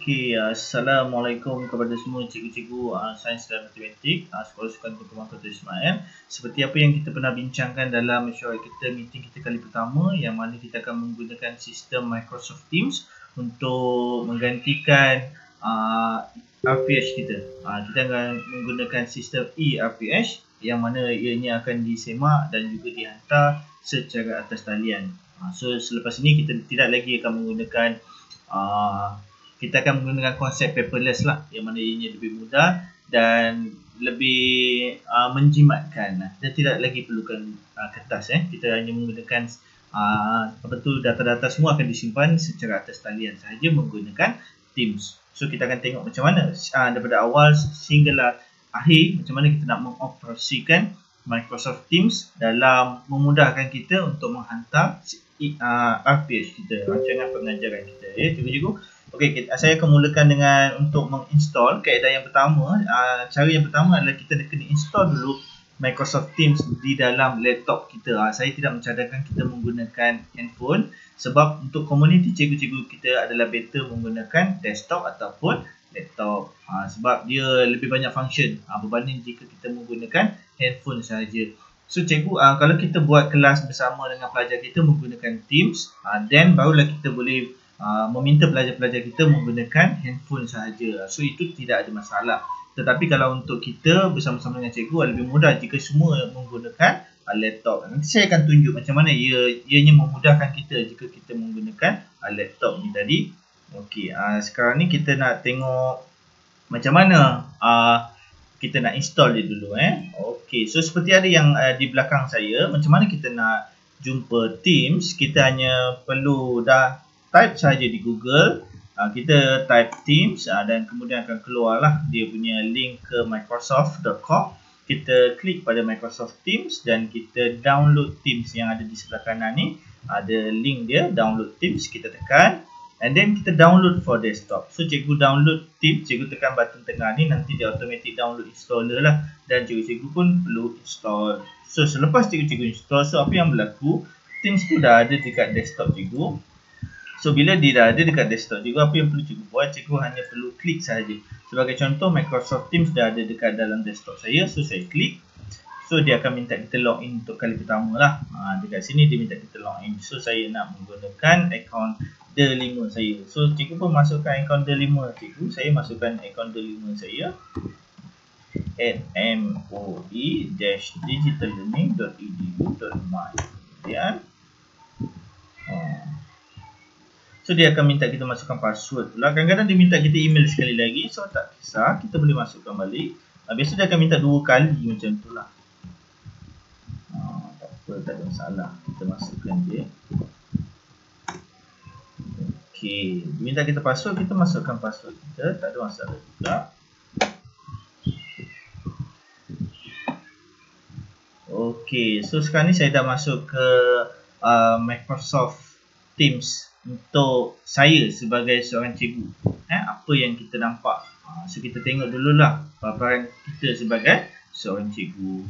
Assalamualaikum kepada semua cikgu-cikgu sains dan matematik Sekolah Sukan Perkembangan Kota Ismail. Seperti apa yang kita pernah bincangkan dalam mesyuarat kita, meeting kita kali pertama, yang mana kita akan menggunakan sistem Microsoft Teams untuk menggantikan RPH kita. Kita akan menggunakan sistem eRPH yang mana ianya akan disemak dan juga dihantar secara atas talian. So selepas ini kita tidak lagi akan menggunakan kita akan menggunakan konsep paperless lah, yang mana ianya lebih mudah dan lebih menjimatkan. Kita tidak lagi perlukan kertas. Kita hanya menggunakan data-data semua akan disimpan secara atas talian sahaja menggunakan Teams. So kita akan tengok macam mana daripada awal sehinggalah akhir, macam mana kita nak mengoperasikan Microsoft Teams dalam memudahkan kita untuk menghantar RPH kita, rancangan pengajaran kita. Cikgu-cikgu. Okey, saya akan mulakan dengan untuk menginstall. Kaedah yang pertama, cara yang pertama adalah kita kena install dulu Microsoft Teams di dalam laptop kita. Saya tidak mencadangkan kita menggunakan handphone sebab untuk komuniti cikgu-cikgu kita adalah better menggunakan desktop ataupun laptop. Sebab dia lebih banyak function berbanding jika kita menggunakan handphone sahaja. So cikgu, kalau kita buat kelas bersama dengan pelajar kita menggunakan Teams, then barulah kita boleh meminta pelajar-pelajar kita menggunakan handphone sahaja. So itu tidak ada masalah. Tetapi kalau untuk kita bersama-sama dengan cikgu lebih mudah jika semua menggunakan laptop. Nanti saya akan tunjuk macam mana ianya memudahkan kita jika kita menggunakan laptop ni tadi. Okey, sekarang ni kita nak tengok macam mana kita nak install dia dulu. Okey, so seperti ada yang di belakang saya, macam mana kita nak jumpa Teams, kita hanya perlu type saja di Google, kita type Teams dan kemudian akan keluarlah dia punya link ke microsoft.com. Kita klik pada Microsoft Teams dan kita download Teams yang ada di sebelah kanan ni. Ada link dia, download Teams, kita tekan and then kita download for desktop. So cikgu download Teams, cikgu tekan button tengah ni, nanti dia automatic download installer lah dan cikgu-cikgu pun perlu install. So selepas cikgu-cikgu install, so apa yang berlaku, Teams tu dah ada dekat desktop cikgu. So bila dia dah ada dekat desktop cikgu, apa yang perlu cikgu buat, cikgu hanya perlu klik sahaja. Sebagai contoh, Microsoft Teams dah ada dekat dalam desktop saya, so saya klik. So dia akan minta kita login untuk kali pertama lah. Dekat sini dia minta kita login. So saya nak menggunakan akaun D5 saya. So cikgu pun masukkan akaun D5 cikgu. Saya masukkan akaun D5 saya @moe-digitallearning.edu.my. Kemudian so dia akan minta kita masukkan password pula. Kadang-kadang dia minta kita email sekali lagi. So tak kisah, kita boleh masukkan balik. Biasa dia akan minta 2 kali macam tu lah. Tak apa, tak ada masalah. Kita masukkan dia. Okey, dia minta kita password, kita masukkan password kita. Tak ada masalah juga. Okey, so sekarang ni saya dah masuk ke Microsoft Teams untuk saya sebagai seorang cikgu. Apa yang kita nampak, so kita tengok dululah paparan kita sebagai seorang cikgu.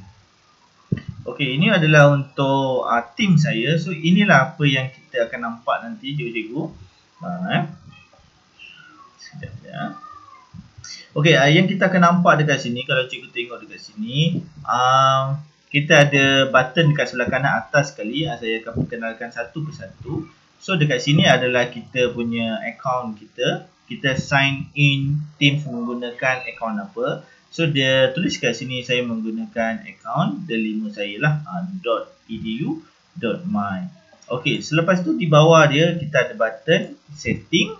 Okey, ini adalah untuk tim saya. So inilah apa yang kita akan nampak nanti cikgu-cikgu. Sekejap ya. Okey, yang kita akan nampak dekat sini, kalau cikgu tengok dekat sini, kita ada button dekat sebelah kanan atas sekali. Saya akan perkenalkan satu persatu. So dekat sini adalah kita punya akaun kita. Kita sign in Teams menggunakan akaun apa. So dia tulis kat sini saya menggunakan akaun D5 saya lah, .edu.my. Okey, selepas tu di bawah dia kita ada button setting.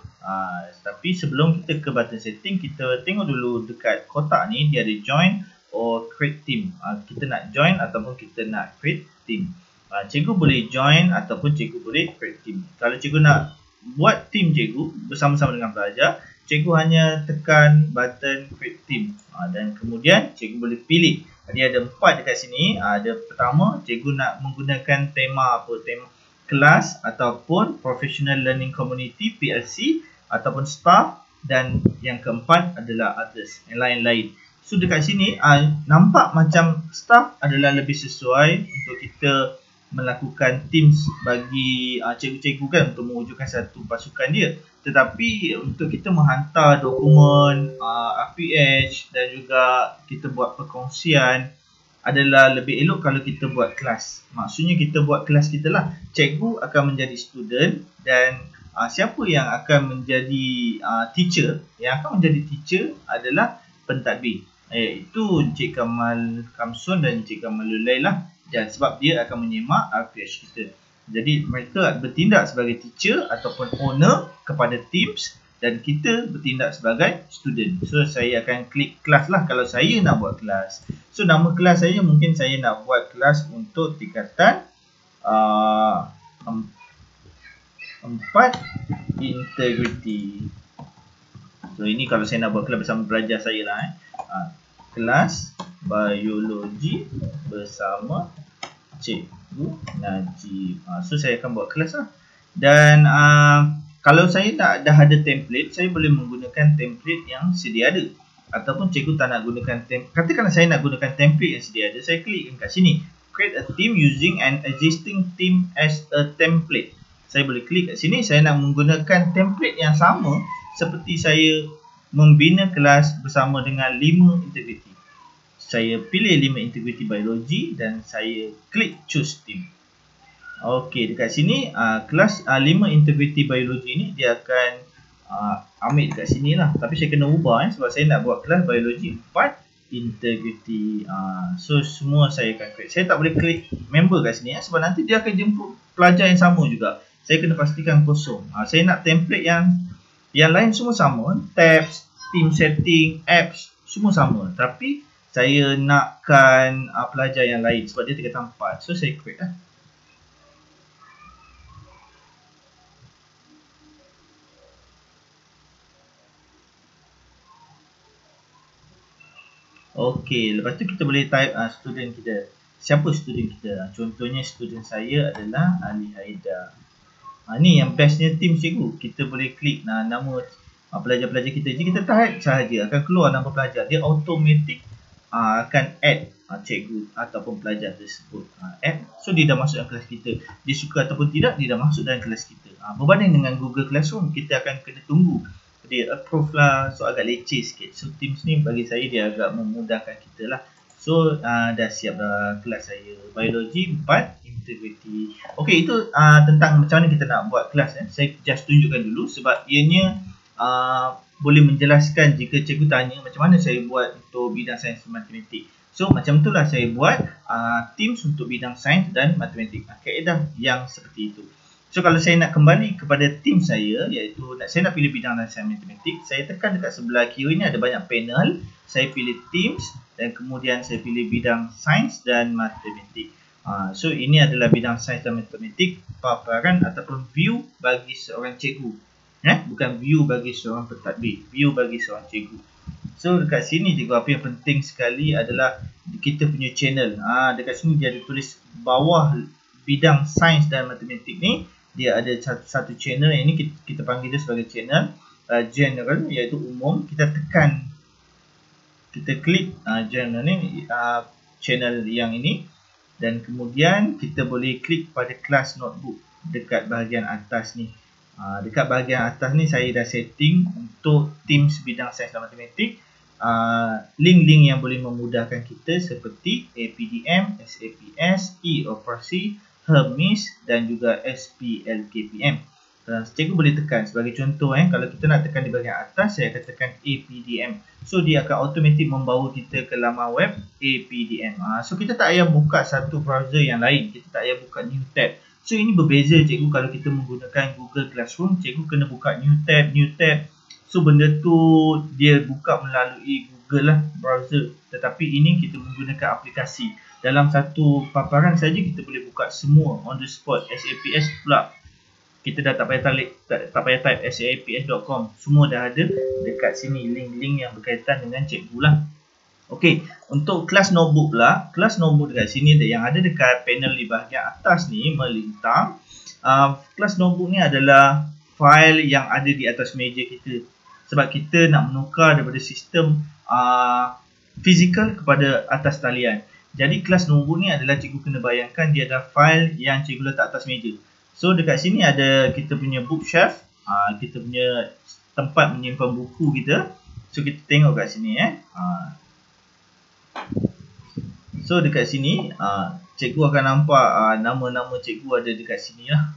Tapi sebelum kita ke button setting, kita tengok dulu dekat kotak ni dia ada join or create team. Kita nak join ataupun kita nak create team. Cikgu boleh join ataupun cikgu boleh create team. Kalau cikgu nak buat team cikgu bersama-sama dengan pelajar, cikgu hanya tekan button create team dan kemudian cikgu boleh pilih. Dia ada 4 dekat sini. Ada pertama, cikgu nak menggunakan tema apa, tema kelas ataupun professional learning community PLC ataupun staff, dan yang keempat adalah others, yang lain-lain. So dekat sini nampak macam staff adalah lebih sesuai untuk kita melakukan teams bagi cikgu-cikgu kan untuk mewujudkan satu pasukan dia. Tetapi untuk kita menghantar dokumen, RPH dan juga kita buat perkongsian adalah lebih elok kalau kita buat kelas. Maksudnya kita buat kelas kita lah. Cikgu akan menjadi student dan siapa yang akan menjadi teacher, yang akan menjadi teacher adalah pentadbir, iaitu Encik Kamal Kamsun dan Encik Kamal Lulai lah. Dan sebab dia akan menyemak RPH kita. Jadi mereka bertindak sebagai teacher ataupun owner kepada teams dan kita bertindak sebagai student. So saya akan klik kelas lah kalau saya nak buat kelas. So nama kelas saya mungkin saya nak buat kelas untuk tingkatan 4 integrity. So ini kalau saya nak buat kelas bersama pelajar saya lah. Kelas biologi bersama Cikgu Najib. So saya akan buat kelas lah. Dan kalau saya dah ada template, saya boleh menggunakan template yang sedia ada. Ataupun cikgu tak nak gunakan template. Katakanlah saya nak gunakan template yang sedia ada, saya klik kat sini, create a team using an existing team as a template. Saya boleh klik kat sini, saya nak menggunakan template yang sama seperti saya membina kelas bersama dengan 5 integrity. Saya pilih 5 integrity biologi dan saya klik choose team. Okey, dekat sini kelas 5 integrity biologi ni dia akan ambil dekat sini lah. Tapi saya kena ubah sebab saya nak buat kelas biologi 4 integrity. So semua saya akan klik. Saya tak boleh klik member kat sini sebab nanti dia akan jemput pelajar yang sama juga. Saya kena pastikan kosong. Saya nak template yang lain semua sama. Tabs, team setting, apps semua sama. Tapi saya nakkan pelajar yang lain sebab dia tingkatan 4. So saya create lah. Okey, lepas tu kita boleh type student kita. Siapa student kita? Contohnya student saya adalah Ali Haidar. Ni yang bestnya team cikgu. Kita boleh klik nama pelajar-pelajar kita je. Kita type sahaja akan keluar nama pelajar. Dia automatic akan add cikgu ataupun pelajar tersebut. Add. So dia dah masuk dalam kelas kita. Dia suka ataupun tidak, dia dah masuk dalam kelas kita. Berbanding dengan Google Classroom, kita akan kena tunggu dia approve lah. So agak leceh sikit. So Teams ni bagi saya dia agak memudahkan kita lah. So dah siap dah kelas saya biologi 4 integrity. Okey, itu tentang macam mana kita nak buat kelas. Saya just tunjukkan dulu sebab ianya boleh menjelaskan jika cikgu tanya macam mana saya buat untuk bidang sains dan matematik. So macam itulah saya buat Teams untuk bidang sains dan matematik. Kaedah yang seperti itu. So kalau saya nak kembali kepada team saya, iaitu saya nak pilih bidang sains dan matematik, saya tekan dekat sebelah kiri ni ada banyak panel. Saya pilih Teams dan kemudian saya pilih bidang sains dan matematik. So ini adalah bidang sains dan matematik, paparan ataupun view bagi seorang cikgu. Bukan view bagi seorang pentadbir, view bagi seorang cikgu. So dekat sini juga apa yang penting sekali adalah kita punya channel. Dekat sini dia ada tulis bawah bidang sains dan matematik ni, dia ada satu channel. Yang ini kita panggil dia sebagai channel general, iaitu umum. Kita tekan, kita klik general ni, channel yang ini, dan kemudian kita boleh klik pada kelas notebook dekat bahagian atas ni. Dekat bahagian atas ni saya dah setting untuk Teams bidang sains dan matematik link-link yang boleh memudahkan kita seperti APDM, SAPS, e-operasi, Hermes dan juga SPLKPM. Cikgu boleh tekan sebagai contoh kalau kita nak tekan di bahagian atas, saya akan tekan APDM. So dia akan automatik membawa kita ke laman web APDM. So kita tak payah buka satu browser yang lain, kita tak payah buka new tab. So ini berbeza cikgu kalau kita menggunakan Google Classroom, cikgu kena buka new tab. So benda tu dia buka melalui Google lah, browser. Tetapi ini kita menggunakan aplikasi. Dalam satu paparan saja kita boleh buka semua on the spot. SAPS pula kita dah tak payah type saps.com. Semua dah ada dekat sini, link-link yang berkaitan dengan cikgu lah. Okey, untuk kelas notebook pula, kelas notebook dekat sini yang ada dekat panel di bahagian atas ni melintang. Kelas notebook ni adalah file yang ada di atas meja kita. Sebab kita nak menukar daripada sistem fizikal kepada atas talian. Jadi kelas nombor ni adalah cikgu kena bayangkan dia ada file yang cikgu letak atas meja. So dekat sini ada kita punya bookshelf, kita punya tempat menyimpan buku kita. So kita tengok kat sini So dekat sini cikgu akan nampak nama-nama cikgu ada dekat sini lah.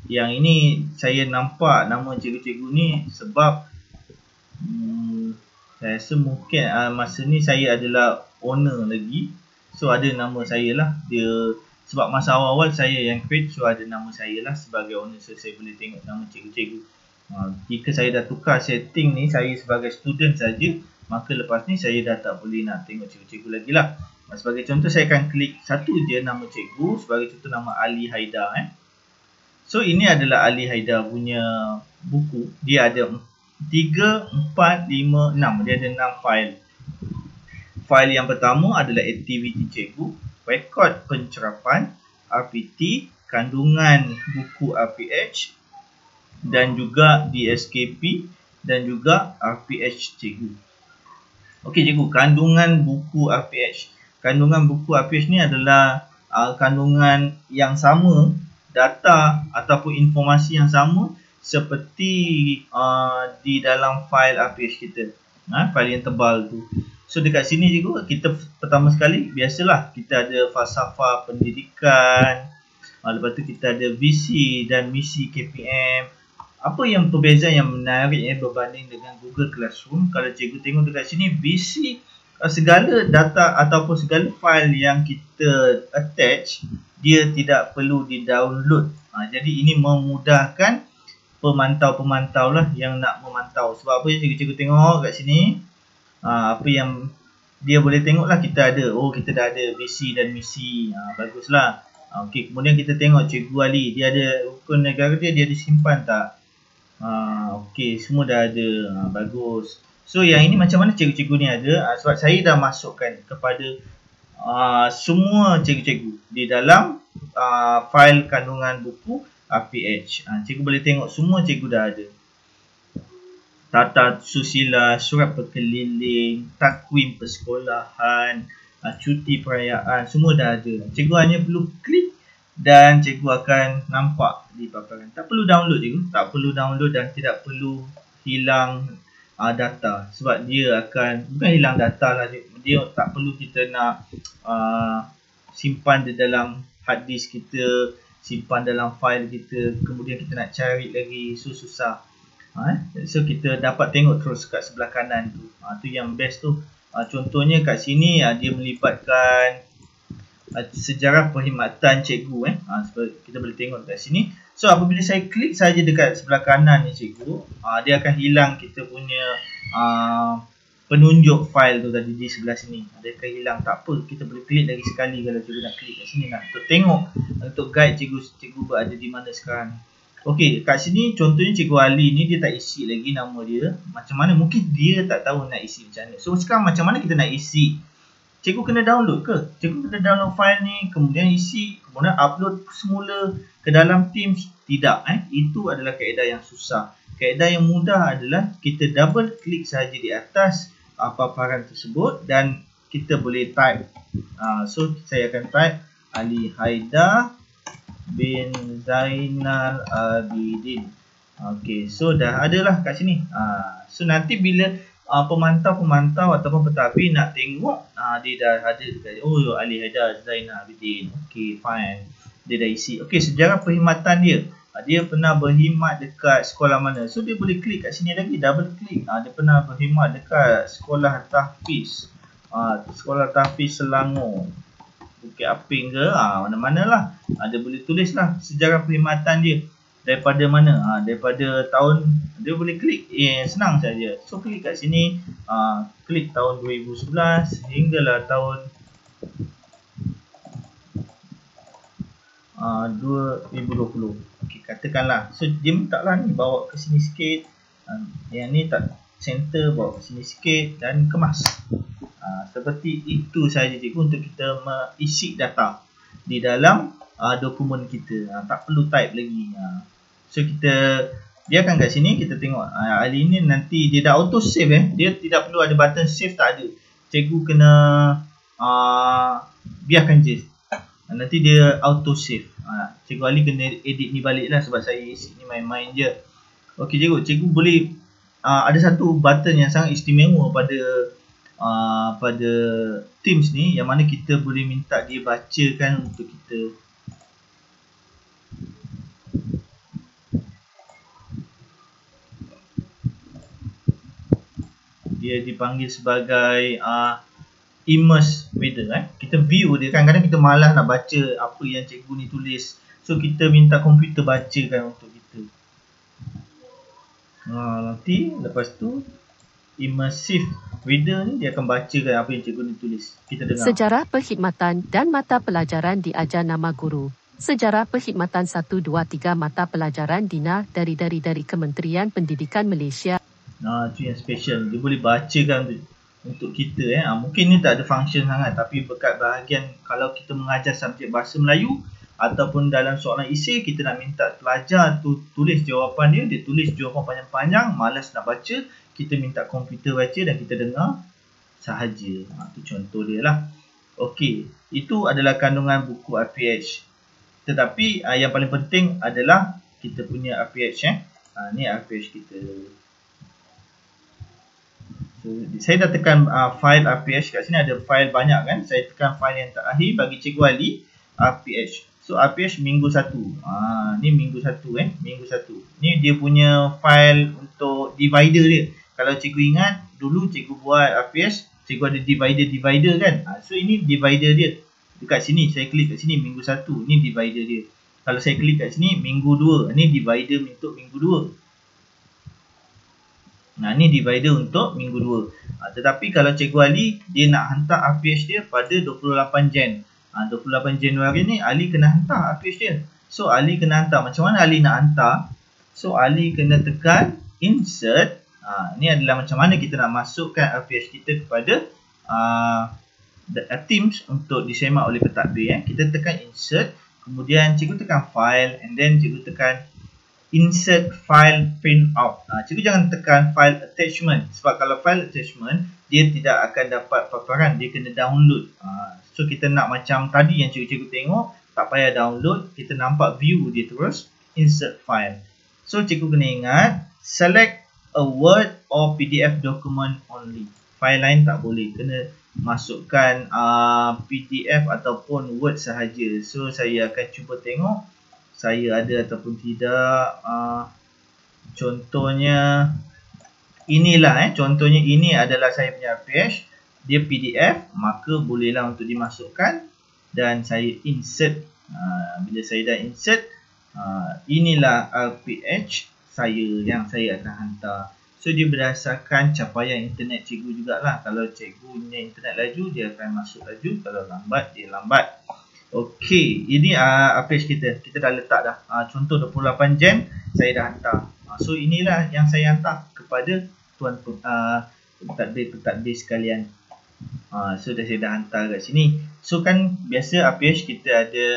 Yang ini saya nampak nama cikgu-cikgu ni sebab saya rasa mungkin masa ni saya adalah owner lagi. So ada nama saya lah. Sebab masa awal-awal saya yang create, so ada nama saya lah sebagai owner. So saya boleh tengok nama cikgu-cikgu. Jika saya dah tukar setting ni, saya sebagai student saja, maka lepas ni saya dah tak boleh nak tengok cikgu-cikgu lagi lah. Sebagai contoh, saya akan klik satu je nama cikgu. Sebagai contoh nama Ali Haidar. So ini adalah Ali Haidar punya buku. Dia ada 3, 4, 5, 6. Dia ada 6 file. File yang pertama adalah aktiviti cikgu, rekod pencerapan, RPT, kandungan buku RPH dan juga DSKP dan juga RPH cikgu. Okey cikgu, kandungan buku RPH. Kandungan buku RPH ni adalah kandungan yang sama, data ataupun informasi yang sama seperti di dalam file RPH kita. File yang tebal tu. So dekat sini juga kita pertama sekali biasalah kita ada falsafah pendidikan. Lepas tu kita ada visi dan misi KPM. Apa yang perbezaan yang menarik berbanding dengan Google Classroom? Kalau cikgu tengok dekat sini, visi segala data ataupun segala file yang kita attach, dia tidak perlu di-download. Jadi ini memudahkan pemantau-pemantau lah yang nak memantau. Sebab apa cikgu-cikgu tengok kat sini, apa yang dia boleh tengok lah kita ada. Kita dah ada visi dan misi. Baguslah. Okey, kemudian kita tengok Cikgu Ali, dia ada rukun negara dia disimpan tak? Okey, semua dah ada. Bagus. So yang ini macam mana cikgu-cikgu ni ada? Sebab saya dah masukkan kepada semua cikgu-cikgu di dalam file kandungan buku RPH. Cikgu boleh tengok semua cikgu dah ada. Tata susila, surat berkeliling, takwim persekolahan, cuti perayaan, semua dah ada. Cikgu hanya perlu klik dan cikgu akan nampak di paparan. Tak perlu download cikgu, tak perlu download dan tidak perlu hilang data. Sebab dia akan, bukan hilang data lah, dia tak perlu kita nak simpan di dalam hard disk kita, simpan dalam file kita, kemudian kita nak cari lagi, susah. So kita dapat tengok terus kat sebelah kanan tu. Tu yang best tu. Contohnya kat sini dia melibatkan sejarah perkhidmatan cikgu. Kita boleh tengok kat sini. So apabila saya klik saja dekat sebelah kanan ni cikgu, dia akan hilang kita punya penunjuk file tu tadi di sebelah sini. Dia akan hilang. Tak apa, kita boleh klik lagi sekali kalau cikgu nak klik kat sini nak untuk tengok, untuk guide cikgu berada di mana sekarang. Okey, kat sini contohnya Cikgu Ali ni dia tak isi lagi nama dia. Macam mana? Mungkin dia tak tahu nak isi macam mana. So sekarang macam mana kita nak isi? Cikgu kena download ke? Cikgu kena download file ni, kemudian isi, kemudian upload semula ke dalam Teams? Tidak. Itu adalah kaedah yang susah. Kaedah yang mudah adalah kita double klik saja di atas paparan tersebut dan kita boleh type. So saya akan type Ali Haidar bin Zainal Abidin. Okey, so dah adalah kat sini. So nanti bila pemantau-pemantau ataupun pentadbir nak tengok, dia dah ada dekat. Ali Haidar Zainal Abidin. Okey, fine. Dia dah isi. Okey, sejarah perkhidmatan dia. Dia pernah berkhidmat dekat sekolah mana? So dia boleh klik kat sini lagi, double klik. Dia pernah berkhidmat dekat sekolah tahfiz. Sekolah tahfiz Selangor. Bukit Aping ke, mana-mana lah. Dia boleh tulis lah sejarah perkhidmatan dia. Daripada mana? Daripada tahun, dia boleh klik. Senang saja. So klik kat sini, klik tahun 2011 hinggalah tahun 2020. Okay, katakanlah. So dia minta lah ni, bawa ke sini sikit. Yang ni tak center, bawa ke sini sikit dan kemas. Seperti itu sahaja cikgu untuk kita mengisi data di dalam dokumen kita. Tak perlu type lagi. So kita biarkan kat sini, kita tengok Ali ni nanti dia dah auto save. Dia tidak perlu ada button save, tak ada. Cikgu kena biarkan je. Nanti dia auto save. Cikgu Ali kena edit ni balik lah sebab saya isi ni main-main je. Okey cikgu boleh ada satu button yang sangat istimewa pada Teams ni, yang mana kita boleh minta dia bacakan untuk kita. Dia dipanggil sebagai immerse reader. Kita view dia kan, kadang kita malas nak baca apa yang cikgu ni tulis, so kita minta komputer bacakan untuk kita. Nanti lepas tu immersive reader ni dia akan bacakan apa yang cikgu ni tulis. Kita dengar. Sejarah perkhidmatan dan mata pelajaran diajar nama guru. Sejarah perkhidmatan 1, 2, 3 mata pelajaran dinar dari Kementerian Pendidikan Malaysia. Itu yang special. Dia boleh bacakan untuk kita. Mungkin ni tak ada function sangat, tapi berkat bahagian kalau kita mengajar subjek bahasa Melayu ataupun dalam soalan esei, kita nak minta pelajar tu tulis jawapan dia. Dia tulis jawapan panjang-panjang, malas nak baca, kita minta komputer baca dan kita dengar sahaja. Itu contoh dia lah. Okey, itu adalah kandungan buku RPH. Tetapi yang paling penting adalah kita punya RPH. Ni RPH kita. So, saya dah tekan file RPH. Kat sini ada file banyak kan. Saya tekan file yang terakhir bagi Cikgu Ali, RPH. So RPH minggu 1. Ni minggu 1 minggu 1. Ni dia punya file untuk divider dia. Kalau cikgu ingat dulu cikgu buat RPH, cikgu ada divider kan. So ini divider dia. Dekat sini saya klik kat sini minggu 1. Ni divider dia. Kalau saya klik kat sini minggu 2. Ni divider untuk minggu 2. Ni divider untuk minggu 2. Tetapi kalau Cikgu Ali dia nak hantar RPH dia pada 28 Jan. 28 Januari ni Ali kena hantar RPH dia. So Ali kena hantar. Macam mana Ali nak hantar? So Ali kena tekan insert. Ni adalah macam mana kita nak masukkan RPH kita kepada Teams untuk disemak oleh pentadbir. Kita tekan insert, kemudian cikgu tekan file, and then cikgu tekan insert file printout. Cikgu jangan tekan file attachment, sebab kalau file attachment dia tidak akan dapat paparan, dia kena download. So kita nak macam tadi yang cikgu tengok, tak payah download, kita nampak view dia terus, insert file. So cikgu kena ingat, select a Word or PDF document only. File lain tak boleh, kena masukkan PDF ataupun Word sahaja. So saya akan cuba tengok saya ada ataupun tidak. Contohnya inilah contohnya ini adalah saya punya RPH, dia PDF, maka bolehlah untuk dimasukkan dan saya insert. Bila saya dah insert, inilah RPH saya yang saya akan hantar. So dia berdasarkan capaian internet cikgu jugalah. Kalau cikgu punya internet laju, dia akan masuk laju. Kalau lambat, dia lambat. Okey, ini RPH kita. Kita dah letak dah. Contoh 28 Jan, saya dah hantar. So inilah yang saya hantar kepada tuan pentadbir sekalian. So saya dah hantar kat sini. So kan biasa RPH kita ada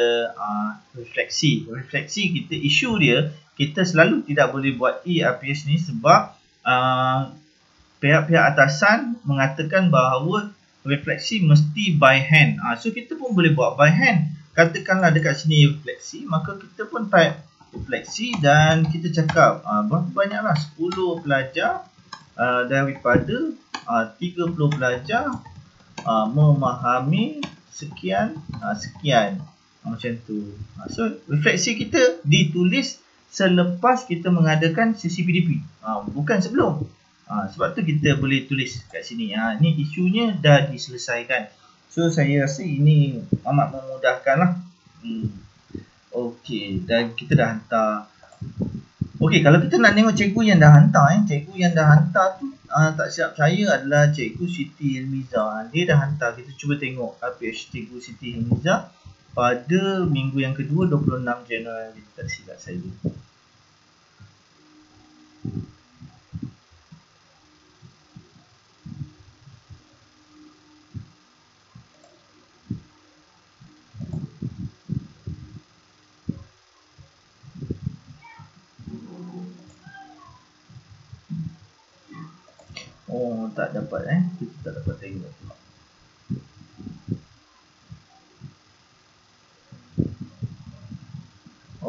refleksi. Refleksi kita, isu dia, kita selalu tidak boleh buat RPH ni sebab pihak-pihak atasan mengatakan bahawa refleksi mesti by hand. So kita pun boleh buat by hand. Katakanlah dekat sini refleksi, maka kita pun type refleksi dan kita cakap berapa banyaklah 10 pelajar daripada 30 pelajar memahami sekian sekian, macam tu. So refleksi kita ditulis selepas kita mengadakan sesi PDP, bukan sebelum. Sebab tu kita boleh tulis kat sini. Ni isunya dah diselesaikan. So saya rasa ini amat memudahkan lah. Okey, dan kita dah hantar. Okey, kalau kita nak tengok cikgu yang dah hantar, cikgu yang dah hantar tu tak silap saya adalah Cikgu Siti Hilmiza. Dia dah hantar. Kita cuba tengok RPH Cikgu Siti Hilmiza pada minggu yang kedua 26 Januari, tak silap saya. Oh, tak dapat kita tak dapat tengok.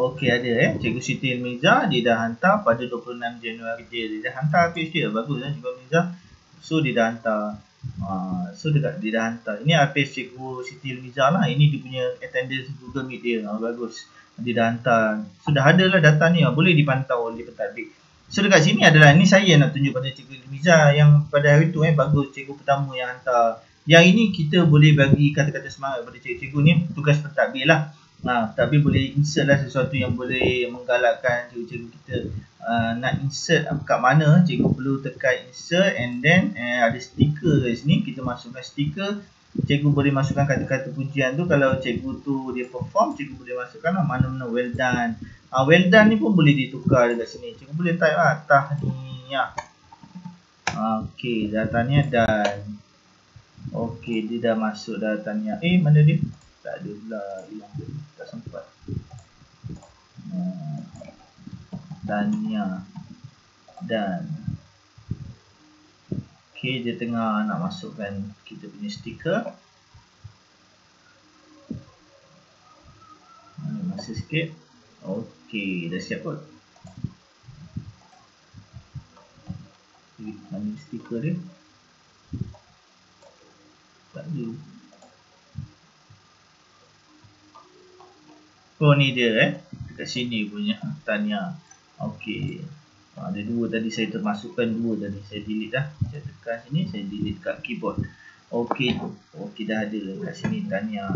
Okey, ada Cikgu Siti Ilmiza, dia dah hantar pada 26 Januari dia dah hantar PhD dah. Bagus Cikgu Ilmiza. So dia dah hantar. Dia dah hantar. Ini RPS Cikgu Siti Ilmiza lah. Ini dia punya attendance Google Meet dia. Bagus. Dia dah hantar. Sudah ada lah data ni. Boleh dipantau oleh pentadbir. So dekat sini adalah, ni saya nak tunjuk pada Cikgu Ilmiza yang pada hari tu bagus, cikgu pertama yang hantar. Yang ini kita boleh bagi kata-kata semangat pada cikgu-cikgu ni, tugas pentadbir lah. Tapi boleh insert lah sesuatu yang boleh menggalakkan cikgu-cikgu kita. Nak insert kat mana, cikgu perlu tekan insert and then ada stiker kat sini. Kita masukkan stiker. Cikgu boleh masukkan kata-kata pujian tu. Kalau cikgu tu dia perform, cikgu boleh masukkan lah mana-mana well done. Well done ni pun boleh ditukar dekat sini. Cikgu boleh type lah tahniah. Okey, dah tahniah done. Okey, dia dah masuk dah tahniah. Mana dia? Tak ada pula, hilang tadi. Tak sempat. Tahniah dan okey, dia tengah nak masukkan kita punya stiker. Masa sikit. Okey, dah siap kot. Mana stiker dia? Tak ada. Oh, ni dia dekat sini punya tahniah. Okey. Ada dua tadi, saya termasukkan dua tadi. Saya delete dah. Saya tekan sini, saya delete kat keyboard. Okey. Okey, dah ada kat sini tahniah.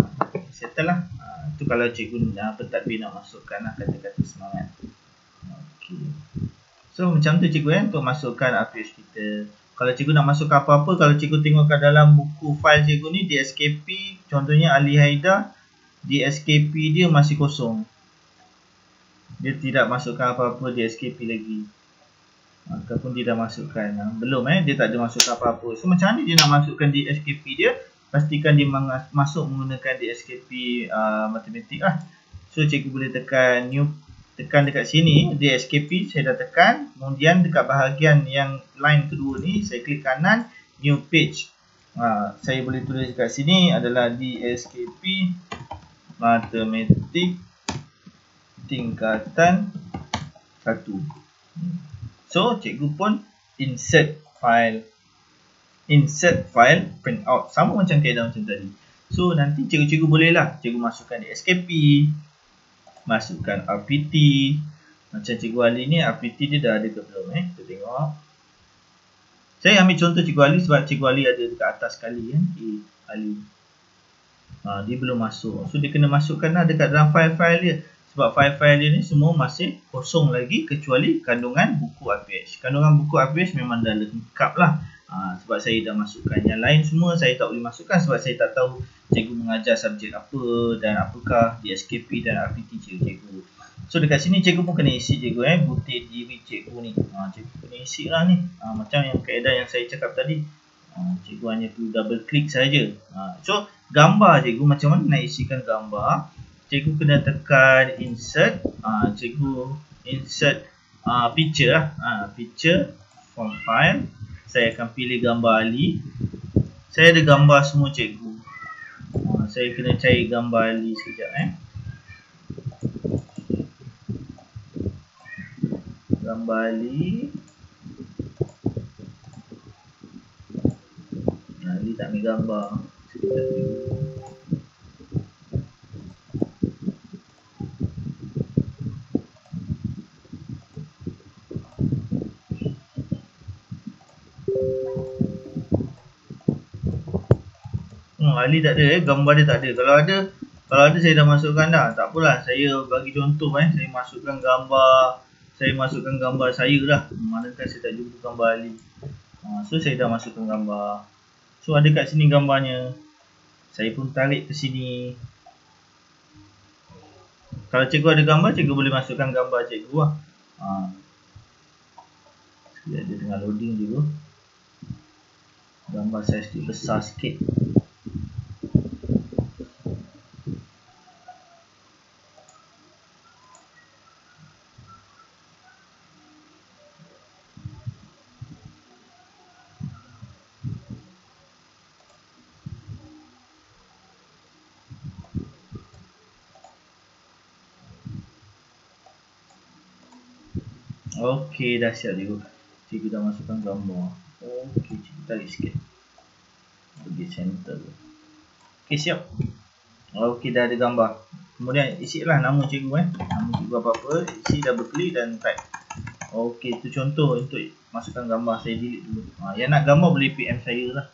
Settle lah. Tu kalau cikgu pentadbir nak masukkan lah kata-kata semangat. Okey. So macam tu cikgu untuk masukkan RPS kita. Kalau cikgu nak masukkan apa-apa, kalau cikgu tengok kat dalam buku file cikgu ni, DSKP, contohnya Ali Haidar, DSKP dia masih kosong. Dia tidak masukkan apa-apa DSKP lagi. Ataupun dia dah masukkan. Belum dia tak ada masukkan apa-apa. So macam mana dia nak masukkan DSKP dia? Pastikan dia masuk menggunakan DSKP matematik lah. So cikgu boleh tekan new, tekan dekat sini DSKP, saya dah tekan. Kemudian dekat bahagian yang line kedua ni, saya klik kanan, new page. Saya boleh tulis dekat sini adalah DSKP matematik tingkatan 1. So cikgu pun insert file printout, sama macam kaedah macam tadi. So nanti cikgu-cikgu boleh lah cikgu masukkan DSKP, masukkan RPT. Macam cikgu Ali ni, RPT dia dah ada ke belum kita tengok. Saya ambil contoh cikgu Ali sebab cikgu Ali ada dekat atas sekali Ali. Dia belum masuk. So dia kena masukkan lah dekat dalam file-file dia. Sebab file-file dia ni semua masih kosong lagi kecuali kandungan buku RPH. Kandungan buku RPH memang dah lengkap lah. Sebab saya dah masukkan. Yang lain semua saya tak boleh masukkan sebab saya tak tahu cikgu mengajar subjek apa dan apakah DSKP dan RPT cikgu. So dekat sini cikgu pun kena isi cikgu butir diri cikgu ni. Cikgu kena isi lah ni. Macam yang kaedah yang saya cakap tadi. Cikgu hanya perlu double klik saja. So gambar cikgu, macam mana nak isikan gambar? Cikgu kena tekan insert. Cikgu insert picture lah. Picture from file. Saya akan pilih gambar Ali. Saya ada gambar semua cikgu. Saya kena cari gambar Ali sekejap Gambar Ali. Ali tak ambil gambar. Sekejap dulu. Ali tak ada gambar dia tak ada. Kalau ada saya dah masukkan dah. Tak apalah, saya bagi contoh saya masukkan gambar saya lah. Manakah saya tak jumpa gambar Ali. So saya dah masukkan gambar. So ada kat sini gambarnya. Saya pun tarik ke sini. Kalau cikgu ada gambar, cikgu boleh masukkan gambar cikgu lah. Sekejap dia tengah loading juga. Gambar saya sedikit besar sikit. Okey, dah siap cikgu. Cikgu dah masukkan gambar. Okey, cikgu tarik sikit. Pergi center. Okey, siap. Okey, dah ada gambar. Kemudian isilah nama cikgu Nama cikgu apa-apa, isi, double click dan type. Okey, itu contoh untuk masukkan gambar. Saya delete dulu. Yang nak gambar boleh PM saya lah.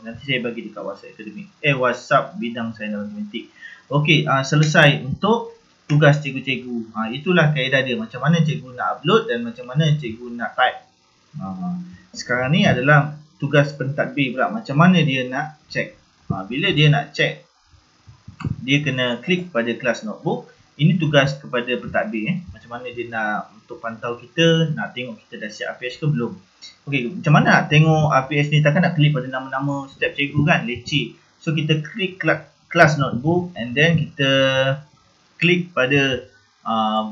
Nanti saya bagi dekat WhatsApp akademik. WhatsApp bidang sains dan matematik. Okey, selesai untuk tugas cikgu-cikgu. Itulah kaedah dia. Macam mana cikgu nak upload dan macam mana cikgu nak type. Sekarang ni adalah tugas pentadbir pula. Macam mana dia nak check. Bila dia nak check, dia kena klik pada kelas notebook. Ini tugas kepada pentadbir. Macam mana dia nak untuk pantau kita, nak tengok kita dah siap APH ke belum. Okey, macam mana nak tengok APH ni? Takkan nak klik pada nama-nama setiap cikgu kan, leceh. So kita klik kelas notebook and then kita klik pada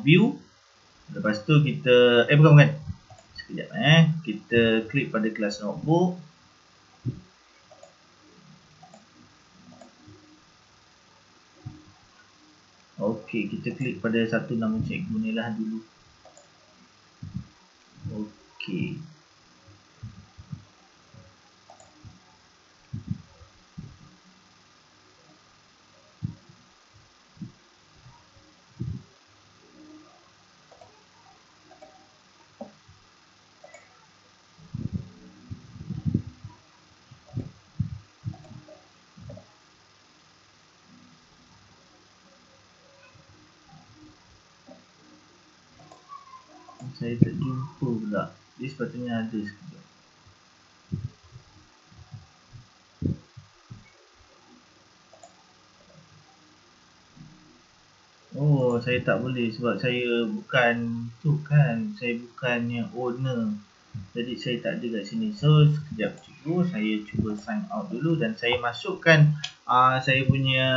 view. Lepas tu kita bukan. Sekejap kita klik pada kelas notebook. Okey, kita klik pada satu nama cikgu ni lah dulu. Okey. Saya tak jumpa pula. Dia sepatutnya ada sekejap. Oh, saya tak boleh sebab saya bukan tu kan. Saya bukannya owner. Jadi saya tak ada kat sini. So sekejap cikgu, saya cuba sign out dulu dan saya masukkan saya punya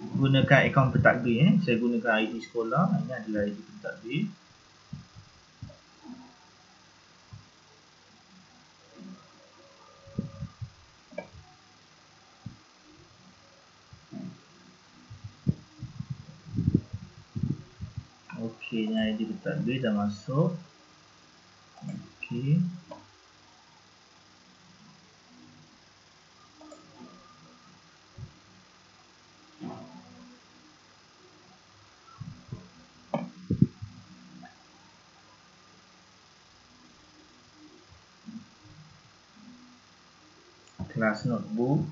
gunakan akaun pentadbir. Saya gunakan ID sekolah. Ini adalah ID pentadbir. Okey, ni ID pentadbir dah masuk. Okey. Kelas notebook.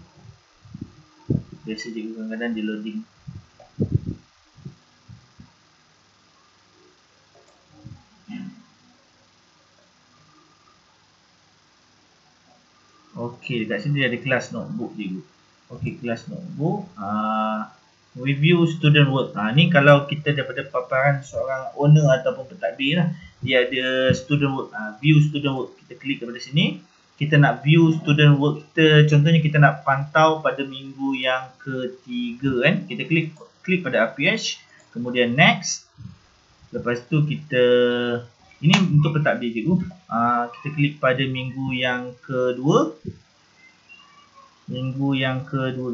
Biasa cikgu kadang-kadang dia loading. Okey, dekat sini dia ada kelas notebook cikgu. Okey, kelas notebook. Review student work. Ni kalau kita daripada paparan seorang owner ataupun pentadbir lah. Dia ada student work. View student work. Kita klik daripada sini. Kita nak view student work kita. Contohnya kita nak pantau pada minggu yang ketiga kan. Kita klik pada APH. Kemudian next. Lepas tu kita, ini untuk pentadbir cikgu. Kita klik pada minggu yang kedua. Minggu yang kedua,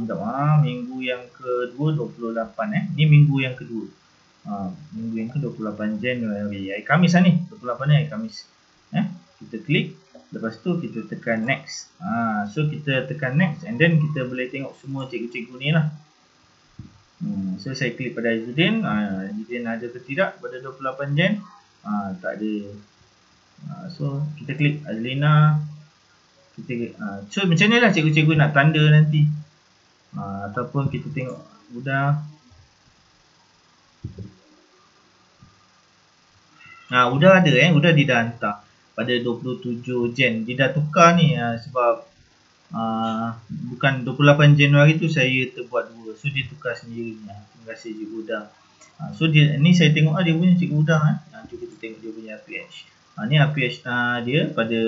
minggu yang kedua 28 Ni minggu yang kedua. Minggu yang ke 28 Januari. Hari Khamis lah ni. 28 ni hari Khamis. Kita klik. Lepas tu kita tekan next. So kita tekan next and then kita boleh tengok semua cikgu-cikgu ni lah. So saya klik pada Izzuddin. Izzuddin ada ke tidak pada 28 Jan? Tak ada. So kita klik Azlina. So macam ni lah cikgu-cikgu nak tanda nanti. Ataupun kita tengok Uda. Uda ada Uda dia dah hantar pada 27 Jan. Dia dah tukar ni sebab bukan 28 Januari tu saya terbuat dua. So dia tukar sendiri. Terima kasih cikgu Uda. So dia ni saya tengok dia punya cikgu Uda. Cuba kita tengok dia punya APH. Ni APH dia pada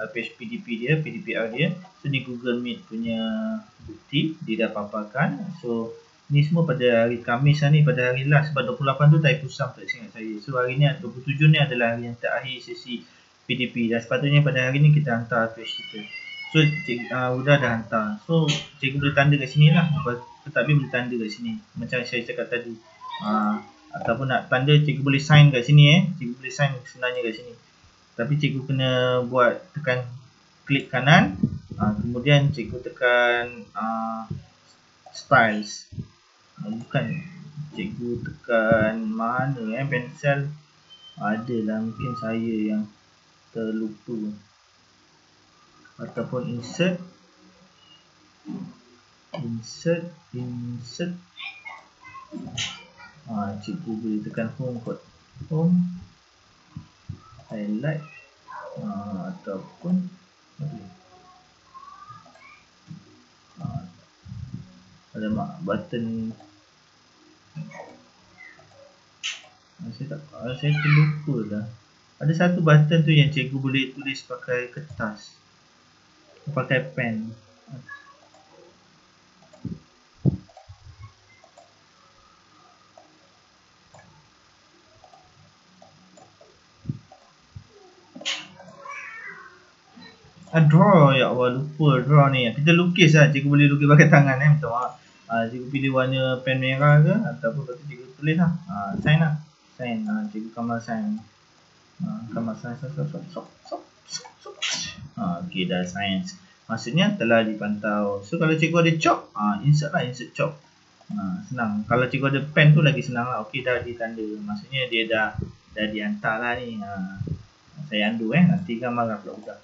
APH PDP dia, PDPR dia. So ni Google Meet punya bukti dia dah paparkan. So ni semua pada hari Khamis ni, pada hari last. Sebab 28 tu tak pusam, tak ingat saya. So hari ni 27 ni adalah hari yang terakhir sesi PDP. Dan sepatutnya pada hari ni kita hantar APH kita. So Uda dah hantar. So cikgu boleh tanda kat sini lah. Pentadbir boleh tanda kat sini. Macam saya cakap tadi. ataupun nak tanda, cikgu boleh sign kat sini cikgu boleh sign sebenarnya kat sini. Tapi cikgu kena buat tekan klik kanan, kemudian cikgu tekan styles. Bukan, cikgu tekan mana pensel. Adalah, mungkin saya yang terlupa. Ataupun insert. Cikgu boleh tekan home kot. Home, highlight, ataupun alamak, button. Saya terlupa dah. Ada satu button tu yang cikgu boleh tulis pakai kertas, pakai pen. Draw, ya Allah, lupa draw ni. Kita lukis lah, cikgu boleh lukis pakai tangan minta maaf. Cikgu pilih warna pen merah ke, ataupun lepas tu cikgu tulis lah. Sign lah. Sign, cikgu Kamal sign. Kamal sign, okay, dah sign. Maksudnya telah dipantau. So kalau cikgu ada chalk, insert lah, insert chalk. Senang. Kalau cikgu ada pen tu lagi senang lah. Okay, dah ditanda. Maksudnya dia dah dihantar lah ni. Saya undo nanti kan marah pula budak.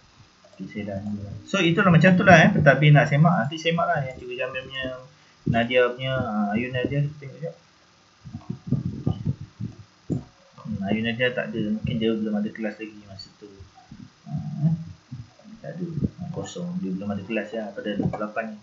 Okay, saya dah undo. So itulah macam tu lah pentadbir nak semak. Nanti semak lah yang cikgu Jamil punya, Nadia punya. Ayu Nadia, kita tengok sekejap. Ayu Nadia tak ada. Mungkin dia belum ada kelas lagi masa tu. Tak ada. Kosong. Dia belum ada kelas pada 28 ni.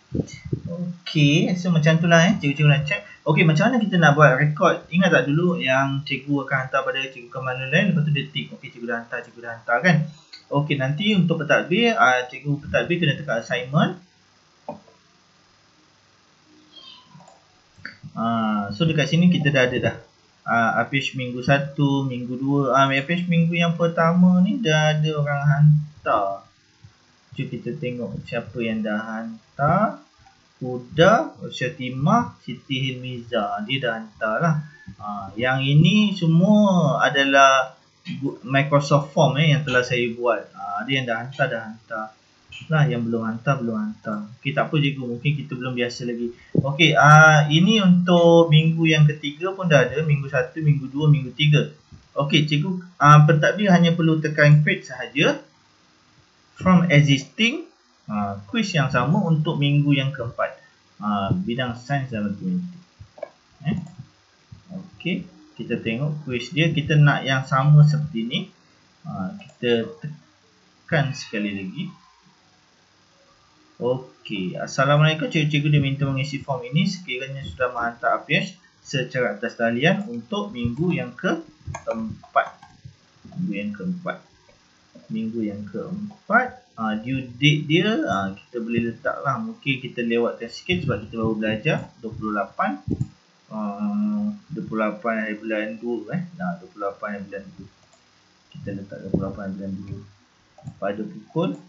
Okay. So macam tu lah cikgu-cikgu nak check. Okay, macam mana kita nak buat record? Ingat tak dulu yang cikgu akan hantar pada cikgu Kamal lain. Lepas tu dia tick. Okay, cikgu dah hantar kan. Okay, nanti untuk pentadbir, cikgu pentadbir kena tekan assignment. So dekat sini kita dah ada dah. Apish minggu 1, minggu 2. Apish minggu yang pertama ni dah ada orang hantar. Jom kita tengok siapa yang dah hantar. Huda, Syatimah, Siti Hilmiza. Dia dah hantar lah. Yang ini semua adalah Microsoft Form yang telah saya buat. Ada yang dah hantar. Lah, yang belum hantar. Okay, tak apa cikgu, mungkin kita belum biasa lagi. Okay, ini untuk minggu yang ketiga pun dah ada. Minggu 1, minggu 2, minggu 3. Okay, cikgu pentadbir hanya perlu tekan create sahaja. From existing, quiz yang sama untuk minggu yang keempat. Bidang sains dan matematik. Okay, kita tengok quiz dia. Kita nak yang sama seperti ni. Kita tekan sekali lagi. Okey, Assalamualaikum, cikgu-cikgu diminta mengisi form ini sekiranya sudah menghantar APH secara atas talian untuk minggu yang keempat. Minggu yang keempat. Due date dia kita boleh letak lah. Mungkin kita lewatkan sikit sebab kita baru belajar. 28 hari bulan 2 28 hari bulan 2. Kita letak 28 hari bulan 2 pada pukul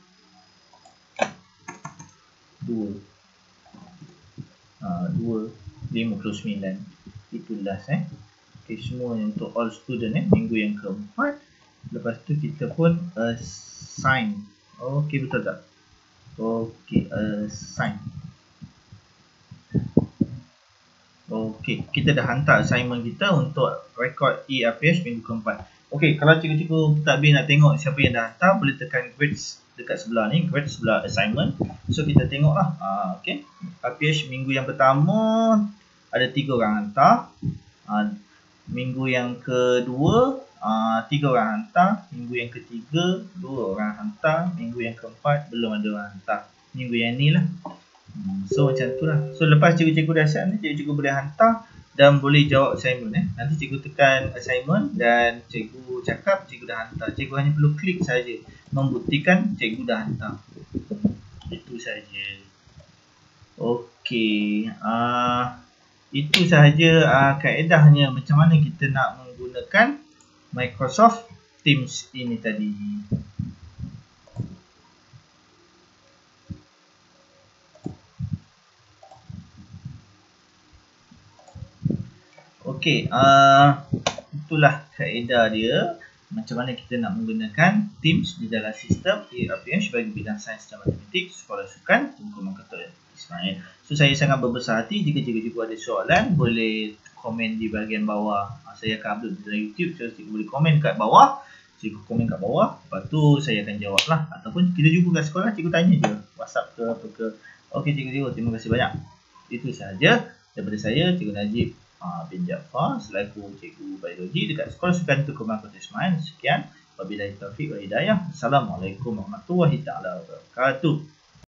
2:59. Itu last Okay, semua untuk all student minggu yang keempat. Lepas tu kita pun assign. Okay, betul tak? Okay, assign. Okay, kita dah hantar assignment kita untuk record EAPH minggu keempat. Okay, kalau cikgu-cikgu pentadbir nak tengok siapa yang dah hantar, boleh tekan grades dekat sebelah ni, grades sebelah assignment. So kita tengok lah. Okay, APH minggu yang pertama ada 3 orang hantar. Minggu yang kedua 3 orang hantar. Minggu yang ketiga 2 orang hantar. Minggu yang keempat belum ada orang hantar. Minggu yang ni lah. So macam tu lah. So lepas cikgu-cikgu dah siap ni, cikgu-cikgu boleh hantar dan boleh jawab assignment Nanti cikgu tekan assignment dan cikgu cakap cikgu dah hantar. Cikgu hanya perlu klik saja membuktikan cikgu dah hantar. Itu saja. Okey. Itu sahaja kaedahnya macam mana kita nak menggunakan Microsoft Teams ini tadi. Okey, itulah kaedah dia macam mana kita nak menggunakan Teams di dalam sistem ERPM sebagai bidang sains dan matematik Sekolah Sukan Tunku Mangkota Ismail. So saya sangat berbesar hati jika cikgu-cikgu ada soalan boleh komen di bahagian bawah. Saya akan upload di dalam YouTube, so cikgu boleh komen kat bawah. Cikgu komen kat bawah, lepas tu saya akan jawab lah. Ataupun kita jumpa kat sekolah, cikgu tanya je WhatsApp ke apa ke. Okey cikgu-cikgu, terima kasih banyak. Itu sahaja daripada saya, Cikgu Najib bin Jaafar selaku Cikgu Biologi dekat Sekolah Sukan Tunku Mangkota Ismail. Sekian, wabillahi taufiq wa hidayah. Assalamualaikum warahmatullahi taala wabarakatuh.